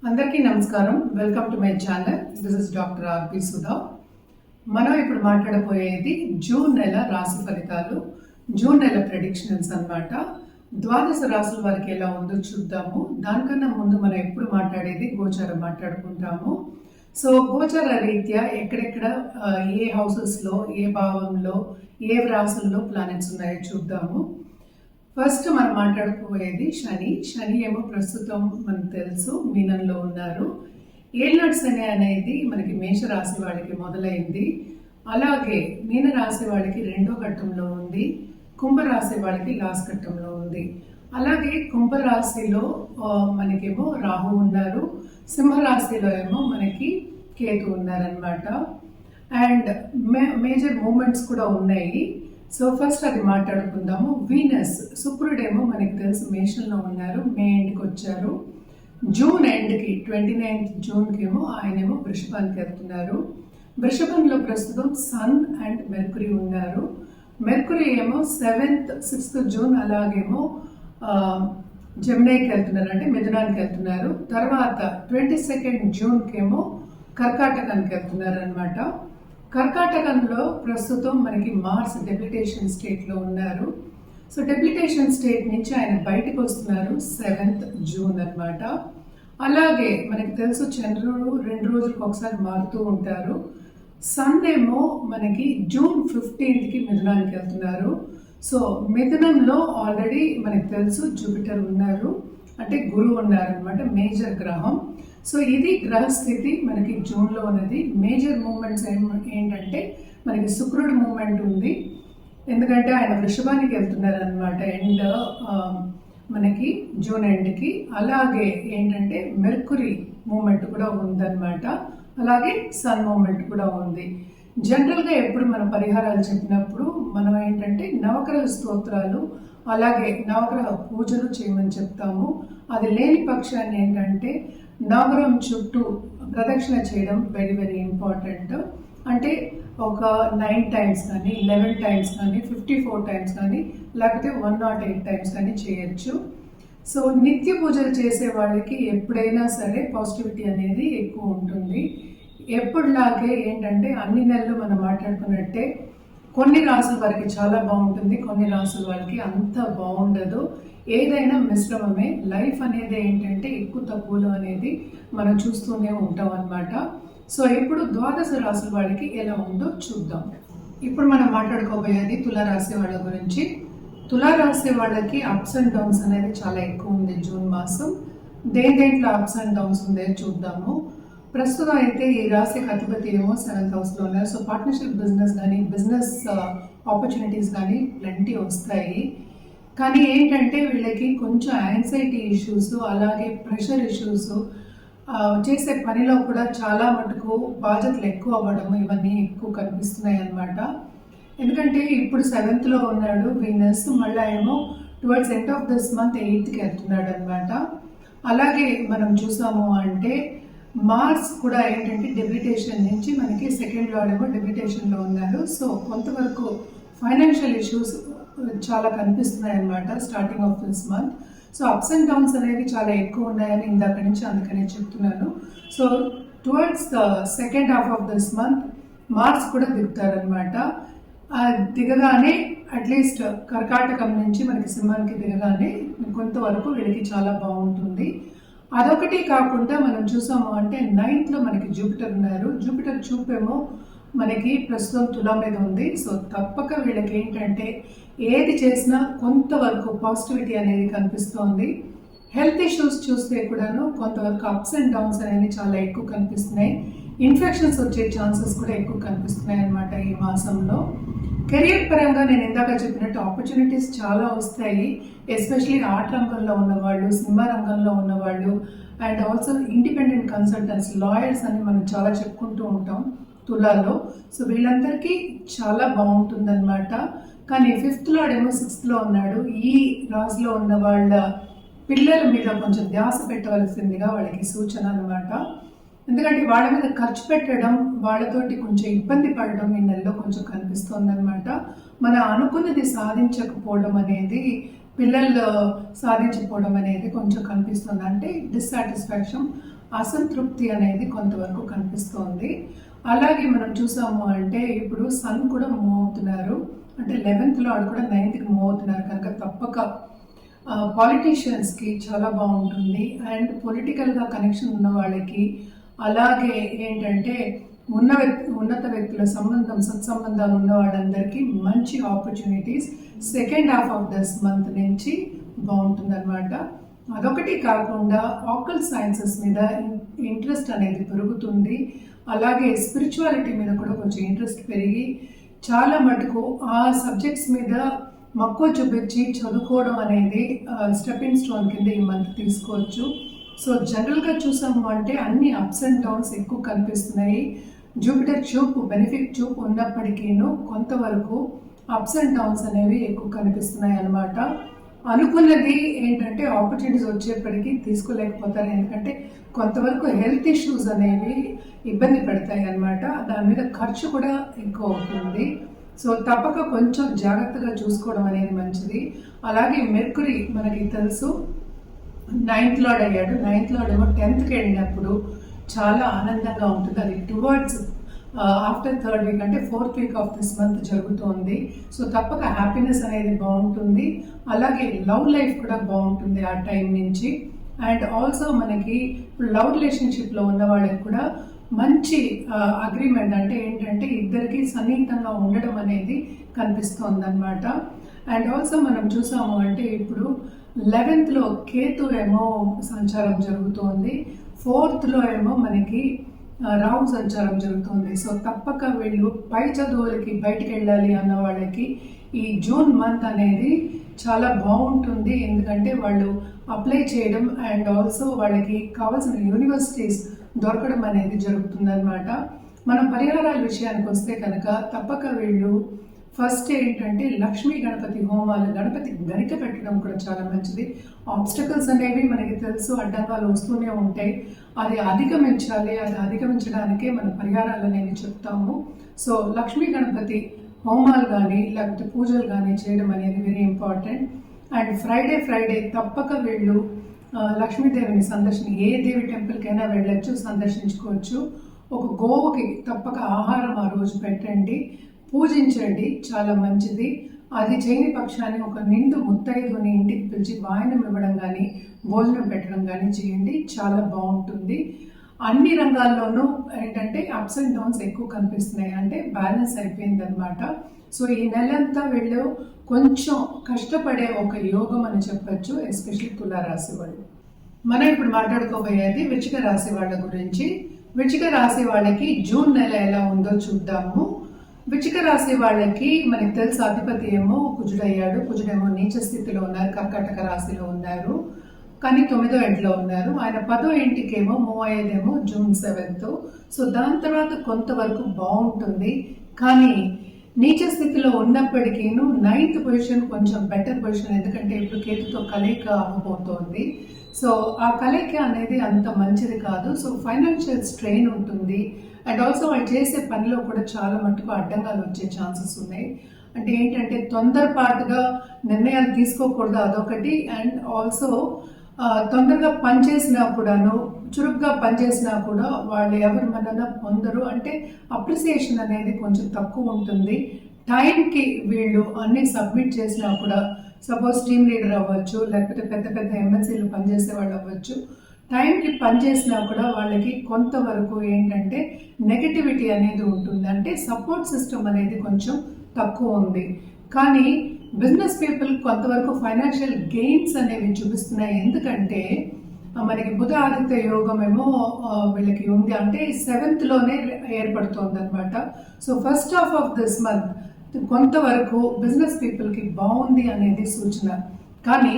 అందరికీ నమస్కారం. Welcome to my channel. This is doctor RP Sudha. మనం ఇప్పుడు మాట్లాడబోయేది జూన్ నెల రాశి ఫలితాలు, జూన్ నెల ప్రెడిక్షన్స్ అన్నమాట. ద్వాదశ రాశుల వారికి ఎలా ఉందో చూద్దాము. దానికన్నా ముందు మనం ఎప్పుడు మాట్లాడేది గోచారం మాట్లాడుకుంటాము. సో గోచార రీత్యా ఎక్కడెక్కడ ఏ హౌసెస్లో, ఏ భావంలో, ఏ రాశుల్లో ప్లానెట్స్ ఉన్నాయో చూద్దాము. ఫస్ట్ మనం మాట్లాడుకోబోయేది శని ఏమో ప్రస్తుతం మనకు తెలుసు మీనంలో ఉన్నారు. ఏళ్ళనాటి శని అనేది మనకి మేషరాశి వాళ్ళకి మొదలైంది. అలాగే మీన రాశి వాళ్ళకి రెండో ఘట్టంలో ఉంది, కుంభరాశి వాళ్ళకి లాస్ట్ ఘట్టంలో ఉంది. అలాగే కుంభరాశిలో మనకేమో రాహు ఉన్నారు, సింహరాశిలో ఏమో మనకి కేతు ఉన్నారనమాట. అండ్ మేజర్ మూమెంట్స్ కూడా ఉన్నాయి. సో ఫస్ట్ అది మాట్లాడుకుందాము. వీనస్, శుక్రుడేమో మనకి తెలుసు మేషంలో ఉన్నారు, మే ఎండ్కి వచ్చారు. జూన్ ఎండ్కి 29th జూన్కి ఏమో ఆయనేమో వృషభానికి వెళ్తున్నారు. వృషభంలో ప్రస్తుతం సన్ అండ్ మెర్కురీ ఉన్నారు. మెర్కురీ ఏమో 7th 6th జూన్ అలాగేమో జెమినైకి వెళ్తున్నారు, అంటే మిథునానికి వెళ్తున్నారు. తర్వాత 22nd జూన్కి ఏమో కర్కాటకానికి వెళ్తున్నారు అనమాట. కర్కాటకంలో ప్రస్తుతం మనకి మార్స్ డెప్లిటేషన్ స్టేట్లో ఉన్నారు. సో డెప్లిటేషన్ స్టేట్ నుంచి ఆయన బయటకు వస్తున్నారు 7th జూన్ అనమాట. అలాగే మనకి తెలుసు చంద్రుడు 2 రోజులకు ఒకసారి మారుతూ ఉంటారు. సన్ ఏమో మనకి జూన్ 15కి మిథునానికి వెళ్తున్నారు. సో మిథునంలో ఆల్రెడీ మనకి తెలుసు జూపిటర్ ఉన్నారు, అంటే గురువు ఉన్నారు అనమాట, మేజర్ గ్రహం. సో ఇది గ్రహస్థితి మనకి జూన్లో ఉన్నది. మేజర్ మూమెంట్స్ ఏంటంటే మనకి శుక్రుడు మూమెంట్ ఉంది, ఎందుకంటే ఆయన వృషభానికి వెళ్తున్నారు అనమాట ఎండ్ మనకి జూన్ ఎండ్కి. అలాగే ఏంటంటే మెర్కురీ మూమెంట్ కూడా ఉందన్నమాట, అలాగే సన్ మూమెంట్ కూడా ఉంది. జనరల్గా ఎప్పుడు మనం పరిహారాలు చెప్పినప్పుడు మనం ఏంటంటే నవగ్రహ స్తోత్రాలు అలాగే నవగ్రహ పూజలు చేయమని చెప్తాము. అది లేని పక్షాన్ని ఏంటంటే నవగ్రహం చుట్టూ ప్రదక్షిణ చేయడం వెరీ వెరీ ఇంపార్టెంట్. అంటే ఒక 9 times కానీ, 11 times కానీ, 54 times కానీ, లేకపోతే 108 times కానీ చేయొచ్చు. సో నిత్య పూజలు చేసే వాళ్ళకి ఎప్పుడైనా సరే పాజిటివిటీ అనేది ఎక్కువ ఉంటుంది. ఎప్పుడులాగే ఏంటంటే అన్ని నెలలు మనం మాట్లాడుకున్నట్టే కొన్ని రాసుల వారికి చాలా బాగుంటుంది, కొన్ని రాసుల వారికి అంత బాగుండదు. ఏదైనా మిశ్రమమే. లైఫ్ అనేది ఏంటంటే ఎక్కువ తక్కువలో అనేది మనం చూస్తూనే ఉంటాం అన్నమాట. సో ఇప్పుడు ద్వాదశ రాసుల వాళ్ళకి ఎలా ఉందో చూద్దాం. ఇప్పుడు మనం మాట్లాడుకోబోయేది తులారాశి వాళ్ళ గురించి. తులారాశి వాళ్ళకి అప్స్ అండ్ డౌన్స్ అనేది చాలా ఎక్కువ ఉంది జూన్ మాసం. దేంట్లో అప్స్ అండ్ డౌన్స్ ఉందో చూద్దాము. ప్రస్తుతం అయితే ఈ రాశికి అధిపతి ఏమో 7th హౌస్లో ఉన్నారు. సో పార్ట్నర్షిప్ బిజినెస్ కానీ, బిజినెస్ ఆపర్చునిటీస్ కానీ ప్lenty వస్తాయి. కానీ ఏంటంటే వీళ్ళకి కొంచెం యాంగ్జైటీ ఇష్యూస్, అలాగే ప్రెషర్ ఇష్యూస్, చేసే పనిలో కూడా చాలా మటుకు బాధ్యతలు ఎక్కువ అవ్వడం, ఇవన్నీ ఎక్కువ కనిపిస్తున్నాయి అన్నమాట. ఎందుకంటే ఇప్పుడు 7thలో ఉన్నాడు వీనస్, మళ్ళీ ఏమో towards end of this month 8th వెళ్తున్నాడు అనమాట. అలాగే మనం చూసాము అంటే మార్స్ కూడా ఏంటంటే డెబిటేషన్ నుంచి మనకి 2nd లార్డ్ ఏమో డెబిటేషన్లో ఉన్నారు. సో కొంతవరకు ఫైనాన్షియల్ ఇష్యూస్ చాలా కనిపిస్తున్నాయి అన్నమాట starting of this month. So ups and downs అనేవి చాలా ఎక్కువ ఉన్నాయని ఇందాక నుంచి అందుకనే చెప్తున్నాను. So towards the 2nd half of this month Mars కూడా దిగుతారనమాట. దిగగానే అట్లీస్ట్ కర్కాటకం నుంచి మనకి సింహానికి దిగగానే కొంతవరకు వీళ్ళకి చాలా బాగుంటుంది. అదొకటి కాకుండా మనం చూసాము అంటే 9th మనకి జూపిటర్ ఉన్నారు. జూపిటర్ చూపేమో మనకి ప్రస్తుతం తులా మీద ఉంది. సో తప్పక వీళ్ళకి ఏంటంటే ఏది చేసినా కొంతవరకు పాజిటివిటీ అనేది కనిపిస్తోంది. హెల్త్ ఇష్యూస్ చూస్తే కూడాను కొంతవరకు అప్స్ అండ్ డౌన్స్ అనేవి చాలా ఎక్కువ కనిపిస్తున్నాయి. ఇన్ఫెక్షన్స్ వచ్చే ఛాన్సెస్ కూడా ఎక్కువ కనిపిస్తున్నాయి అన్నమాట ఈ మాసంలో. కెరియర్ పరంగా నేను ఇందాక చెప్పినట్టు ఆపర్చునిటీస్ చాలా వస్తాయి. ఎస్పెషలీ ఆర్ట్ రంగంలో ఉన్నవాళ్ళు, సినిమా రంగంలో ఉన్నవాళ్ళు, and also independent consultants, lawyers అని మనం చాలా చెప్పుకుంటూ ఉంటాం తులాలో. సో వీళ్ళందరికీ చాలా బాగుంటుందన్నమాట. కానీ 5th లార్డ్ ఏమో 6thలో ఉన్నాడు. ఈ రాశిలో ఉన్న వాళ్ళ పిల్లల మీద కొంచెం ధ్యాస పెట్టవలసిందిగా వాళ్ళకి సూచన అనమాట. ఎందుకంటే వాళ్ళ మీద ఖర్చు పెట్టడం, వాళ్ళతోటి కొంచెం ఇబ్బంది పడడం ఈ నెలలో కొంచెం కనిపిస్తుంది అనమాట. మనం అనుకున్నది సాధించకపోవడం అనేది, పిల్లలు సాధించకపోవడం అనేది కొంచెం కనిపిస్తుంది. అంటే డిస్సాటిస్ఫాక్షన్ అసంతృప్తి అనేది కొంతవరకు కనిపిస్తోంది. అలాగే మనం చూసాము అంటే ఇప్పుడు సన్ కూడా మూవ్ అవుతున్నారు, అంటే 11th లార్డ్ కూడా 9th మూవ్ అవుతున్నారు కనుక తప్పక పాలిటీషియన్స్కి చాలా బాగుంటుంది. అండ్ పొలిటికల్గా కనెక్షన్ ఉన్న వాళ్ళకి, అలాగే ఏంటంటే ఉన్నత వ్యక్తుల సత్సంబంధాలు ఉన్న వాళ్ళందరికీ మంచి opportunities second half of this month నుంచి బాగుంటుందన్నమాట. అదొకటి కాకుండా ఆకల్ సైన్సెస్ మీద ఇంట్రెస్ట్ అనేది పెరుగుతుంది. అలాగే స్పిరిచువాలిటీ మీద కూడా కొంచెం ఇంట్రెస్ట్ పెరిగి చాలా మటుకు ఆ సబ్జెక్ట్స్ మీద మక్కువ చూపించి చదువుకోవడం అనేది స్టెప్పింగ్ స్టోన్ కింద ఈ మంత్ తీసుకోవచ్చు. సో జనరల్గా చూసాము అంటే అన్ని అప్స్ అండ్ డౌన్స్ ఎక్కువ కనిపిస్తున్నాయి. జూపిటర్ చూపు బెనిఫిట్ చూపు ఉన్నప్పటికీను కొంతవరకు అప్స్ అండ్ డౌన్స్ అనేవి ఎక్కువ కనిపిస్తున్నాయి అన్నమాట. అనుకున్నది ఏంటంటే ఆపర్చునిటీస్ వచ్చేప్పటికీ తీసుకోలేకపోతారు, ఎందుకంటే కొంతవరకు హెల్త్ ఇష్యూస్ అనేవి ఇబ్బంది పెడతాయి అన్నమాట. దాని మీద ఖర్చు కూడా ఎక్కువ అవుతుంది. సో తప్పక కొంచెం జాగ్రత్తగా చూసుకోవడం అనేది మంచిది. అలాగే మెర్కురీ మనకి తెలుసు 9th లార్డ్ అయ్యాడు. 9th లార్డ్ ఏమో 10th వెళ్ళినప్పుడు చాలా ఆనందంగా ఉంటుంది. అది టువర్డ్స్ ఆఫ్టర్ 3rd వీక్ అంటే 4th week off this month జరుగుతుంది. సో తప్పక హ్యాపీనెస్ అనేది బాగుంటుంది. అలాగే లవ్ లైఫ్ కూడా బాగుంటుంది ఆ టైం నుంచి. అండ్ ఆల్సో మనకి లవ్ రిలేషన్షిప్లో ఉన్న వాళ్ళకి కూడా మంచి అగ్రిమెంట్, అంటే ఏంటంటే ఇద్దరికి సన్నిహితంగా ఉండడం అనేది కనిపిస్తుంది అనమాట. అండ్ ఆల్సో మనం చూసాము అంటే ఇప్పుడు 11th కేతు ఏమో సంచారం జరుగుతోంది, 4th ఏమో మనకి రాహు సంచారం జరుగుతుంది. సో తప్పక వీళ్ళు పై చదువులకి బయటికి వెళ్ళాలి అన్న వాళ్ళకి ఈ జూన్ మంత్ అనేది చాలా బాగుంటుంది, ఎందుకంటే వాళ్ళు అప్లై చేయడం అండ్ ఆల్సో వాళ్ళకి కావాల్సిన యూనివర్సిటీస్ దొరకడం అనేది జరుగుతుంది అనమాట. మనం పరిహారాల విషయానికి వస్తే కనుక తప్పక వీళ్ళు ఫస్ట్ ఏంటంటే లక్ష్మీ గణపతి హోమాలు, గణపతి గరిక పెట్టడం కూడా చాలా మంచిది. ఆబ్స్టకల్స్ అనేవి మనకి తెలుసు, అడ్డంగాలు వస్తూనే ఉంటాయి, అది అధిగమించాలి. అది అధిగమించడానికే మన పరిహారాలు అనేవి చెప్తాము. సో లక్ష్మీ గణపతి హోమాలు కానీ లేకపోతే పూజలు కానీ చేయడం అనేది వెరీ ఇంపార్టెంట్. అండ్ ఫ్రైడే తప్పక వీళ్ళు లక్ష్మీదేవిని ఏ దేవి టెంపుల్కైనా వెళ్ళొచ్చు, సందర్శించుకోవచ్చు. ఒక గోవుకి తప్పక ఆహారం ఆ రోజు పెట్టండి, పూజించండి, చాలా మంచిది. అది చేయని పక్షాన్ని ఒక నిండు ముత్తైదుని ఇంటికి పిలిచి వాయనం ఇవ్వడం కానీ భోజనం పెట్టడం కానీ చేయండి, చాలా బాగుంటుంది. అన్ని రంగాల్లోనూ ఏంటంటే అప్స్ అండ్ డౌన్స్ ఎక్కువ కనిపిస్తున్నాయి, అంటే బ్యాలెన్స్ అయిపోయింది అనమాట. సో ఈ నెలంతా వీళ్ళు కొంచెం కష్టపడే ఒక యోగం అని చెప్పచ్చు, ఎస్పెషల్లీ తులారాశి వాళ్ళు. మనం ఇప్పుడు మాట్లాడుకోబోయేది వృశ్చిక రాశి వాళ్ళ గురించి. వృశ్చిక రాశి వాళ్ళకి జూన్ నెల ఎలా ఉందో చూద్దాము. వృశ్చిక రాశి వాళ్ళకి మనకి తెలుసు అధిపతి ఏమో కుజుడయ్యాడు. కుజుడేమో నీచ స్థితిలో ఉన్నారు, కర్కాటక రాశిలో ఉన్నారు, కానీ 9వ ఇంట్లో ఉన్నారు. ఆయన 10వ ఇంటికేమో మూవ్ అయ్యేదేమో జూన్ 7th. సో దాని తర్వాత కొంతవరకు బాగుంటుంది, కానీ నీచ స్థితిలో ఉన్నప్పటికీ 9th పొజిషన్ కొంచెం బెటర్ పొజిషన్, ఎందుకంటే ఇప్పుడు కేతుతో కలయిక అవ్వబోతోంది. సో ఆ కలయిక అనేది అంత మంచిది కాదు. సో ఫైనాన్షియల్ స్ట్రెయిన్ ఉంటుంది. అండ్ ఆల్సో వాళ్ళు చేసే పనిలో కూడా చాలా మటుకు అడ్డంగాలు వచ్చే ఛాన్సెస్ ఉన్నాయి. అంటే ఏంటంటే తొందరపాటుగా నిర్ణయాలు తీసుకోకూడదు, అదొకటి. అండ్ ఆల్సో తొందరగా పనిచేసినా కూడాను, చురుగ్గా పనిచేసినా కూడా వాళ్ళు ఎవరు మనన పొందరు, అంటే అప్రిసియేషన్ అనేది కొంచెం తక్కువ ఉంటుంది. టైంకి వీళ్ళు అన్ని సబ్మిట్ చేసినా కూడా, సపోజ్ టీమ్ లీడర్ అవ్వచ్చు, లేకపోతే పెద్ద పెద్ద ఎమ్మెల్సీలు పనిచేసే వాళ్ళు అవ్వచ్చు, టైంకి పనిచేసినా కూడా వాళ్ళకి కొంతవరకు ఏంటంటే నెగటివిటీ అనేది ఉంటుంది, అంటే సపోర్ట్ సిస్టమ్ అనేది కొంచెం తక్కువ ఉంది. కానీ బిజినెస్ పీపుల్ కొంతవరకు ఫైనాన్షియల్ గెయిన్స్ అనేవి చూపిస్తున్నాయి, ఎందుకంటే మనకి బుధ ఆదిత్య యోగం ఏమో వీళ్ళకి ఉంది, అంటే 7th ఏర్పడుతుంది అనమాట. So first half of this month కొంతవరకు బిజినెస్ పీపుల్కి బాగుంది అనేది సూచన. కానీ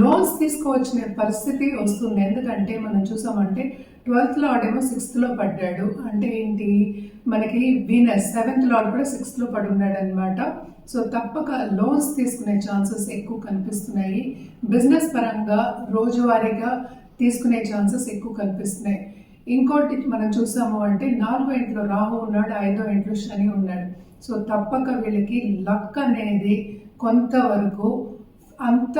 లోన్స్ తీసుకోవచ్చిన పరిస్థితి వస్తుంది, ఎందుకంటే మనం చూసామంటే 12th లార్డ్ ఏమో 6th పడ్డాడు, అంటే ఏంటి మనకి వీనస్ 7th లార్డ్ కూడా 6th పడి ఉన్నాడు అనమాట. సో తప్పక లోన్స్ తీసుకునే ఛాన్సెస్ ఎక్కువ కనిపిస్తున్నాయి. బిజినెస్ పరంగా రోజువారీగా తీసుకునే ఛాన్సెస్ ఎక్కువ కనిపిస్తున్నాయి. ఇంకోటి మనం చూసాము అంటే 4వ ఇంట్లో రాహు ఉన్నాడు, 5వ ఇంట్లో శని ఉన్నాడు. సో తప్పక వీళ్ళకి లక్ అనేది కొంతవరకు అంత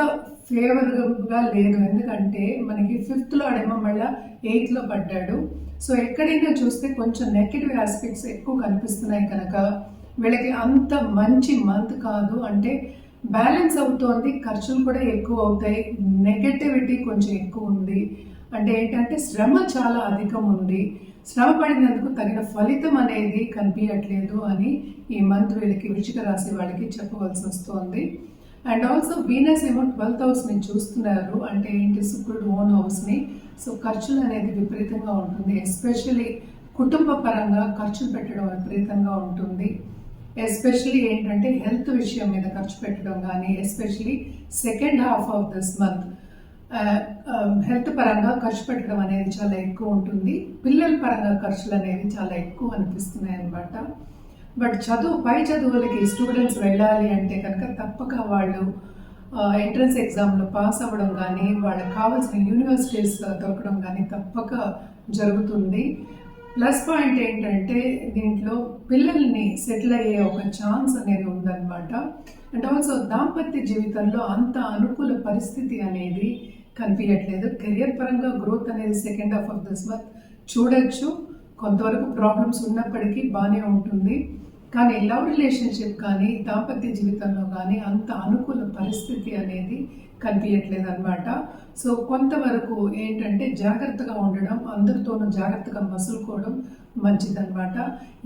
ఫేవరబుల్గా లేదు. ఎందుకంటే మనకి ఫిఫ్త్లో ఆడేమో మళ్ళీ ఎయిత్లో పడ్డాడు. సో ఎక్కడైనా చూస్తే కొంచెం నెగటివ్ ఆస్పెక్ట్స్ ఎక్కువ కనిపిస్తున్నాయి కనుక వీళ్ళకి అంత మంచి మంత్ కాదు. అంటే బ్యాలెన్స్ అవుతోంది, ఖర్చులు కూడా ఎక్కువ అవుతాయి, నెగటివిటీ కొంచెం ఎక్కువ ఉంది. అంటే ఏంటంటే శ్రమ చాలా అధికం ఉంది, శ్రమ పడినందుకు తగిన ఫలితం అనేది కనిపించట్లేదు అని ఈ మంత్ వీళ్ళకి వృశ్చిక రాశి వాళ్ళకి చెప్పవలసి వస్తుంది. అండ్ ఆల్సో వీనస్ ఏమో 12th హౌస్ని చూస్తున్నారు. అంటే ఏంటి, శుక్రుడు ఓన్ హౌస్ని. సో ఖర్చులు అనేది విపరీతంగా ఉంటుంది, ఎస్పెషలీ కుటుంబ పరంగా ఖర్చులు పెట్టడం విపరీతంగా ఉంటుంది. ఎస్పెషలీ ఏంటంటే హెల్త్ విషయం మీద ఖర్చు పెట్టడం కానీ, especially second half of this month health పరంగా ఖర్చు పెట్టడం అనేది చాలా ఎక్కువ ఉంటుంది. పిల్లల పరంగా ఖర్చులు అనేవి చాలా ఎక్కువ అనిపిస్తున్నాయి అన్నమాట. బట్ పై చదువులకి స్టూడెంట్స్ వెళ్ళాలి అంటే కనుక తప్పక వాళ్ళు ఎంట్రన్స్ ఎగ్జామ్లో పాస్ అవ్వడం కానీ, వాళ్ళకి కావాల్సిన యూనివర్సిటీస్ దొరకడం కానీ తప్పక జరుగుతుంది. ప్లస్ పాయింట్ ఏంటంటే దీంట్లో పిల్లల్ని సెటిల్ అయ్యే ఒక ఛాన్స్ అనేది ఉందన్నమాట. అండ్ ఆల్సో దాంపత్య జీవితంలో అంత అనుకూల పరిస్థితి అనేది కనిపించట్లేదు. కెరియర్ పరంగా గ్రోత్ అనేది second half of this month చూడొచ్చు, కొంతవరకు ప్రాబ్లమ్స్ ఉన్నప్పటికీ బాగానే ఉంటుంది. కానీ లవ్ రిలేషన్షిప్ కానీ దాంపత్య జీవితంలో కానీ అంత అనుకూల పరిస్థితి అనేది కనిపించట్లేదు అనమాట. సో కొంతవరకు ఏంటంటే జాగ్రత్తగా ఉండడం, అందరితోనూ జాగ్రత్తగా మసులుకోవడం మంచిదన్నమాట.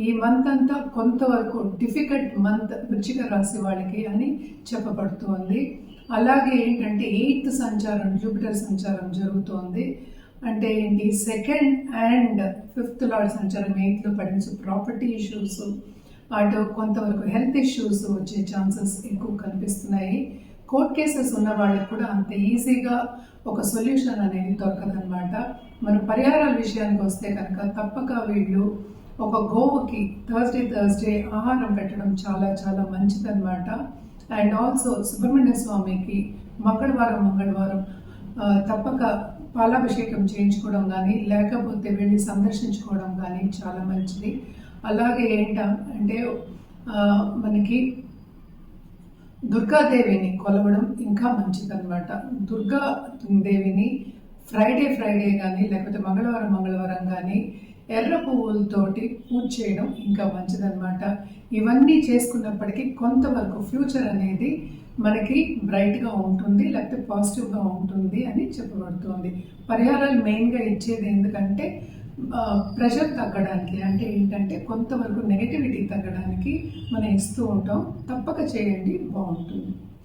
ఈ మంత్ అంతా కొంతవరకు డిఫికల్ట్ మంత్ వృశ్చిక రాశి వాళ్ళకి అని చెప్పబడుతోంది. అలాగే ఏంటంటే 8th సంచారం, జూపిటర్ సంచారం జరుగుతోంది. అంటే ఏంటి, సెకండ్ అండ్ 5th లార్డ్ సంచారం 8th పడిన ప్రాపర్టీ ఇష్యూస్, అటు కొంతవరకు హెల్త్ ఇష్యూస్ వచ్చే ఛాన్సెస్ ఎక్కువ కనిపిస్తున్నాయి. కోర్ట్ కేసెస్ ఉన్న వాళ్ళకి కూడా అంత ఈజీగా ఒక సొల్యూషన్ అనేది దొరకదన్నమాట. మన పరిహారాల విషయానికి వస్తే కనుక తప్పక వీళ్ళు ఒక గోవుకి థర్స్డే ఆహారం పెట్టడం చాలా చాలా మంచిదన్నమాట. అండ్ ఆల్సో సుబ్రహ్మణ్య స్వామికి మంగళవారం తప్పక పాలాభిషేకం చేయించుకోవడం కానీ, లేకపోతే వెళ్ళి సందర్శించుకోవడం కానీ చాలా మంచిది. అలాగే ఏంటంటే మనకి దుర్గాదేవిని కొలవడం ఇంకా మంచిదన్నమాట. దుర్గాదేవిని ఫ్రైడే కానీ, లేకపోతే మంగళవారం కానీ ఎర్ర పువ్వులతోటి పూజ చేయడం ఇంకా మంచిదన్నమాట. ఇవన్నీ చేసుకున్నప్పటికీ కొంతవరకు ఫ్యూచర్ అనేది మనకి బ్రైట్గా ఉంటుంది, లేకపోతే పాజిటివ్గా ఉంటుంది అని చెప్పబడుతుంది. పరిహారాలు మెయిన్గా ఇచ్చేది ఎందుకంటే ప్రెషర్ తగ్గడానికి, అంటే ఏంటంటే కొంతవరకు నెగటివిటీ తగ్గడానికి మనం ఇస్తూ ఉంటాం. తప్పక చేయండి, బాగుంటుంది.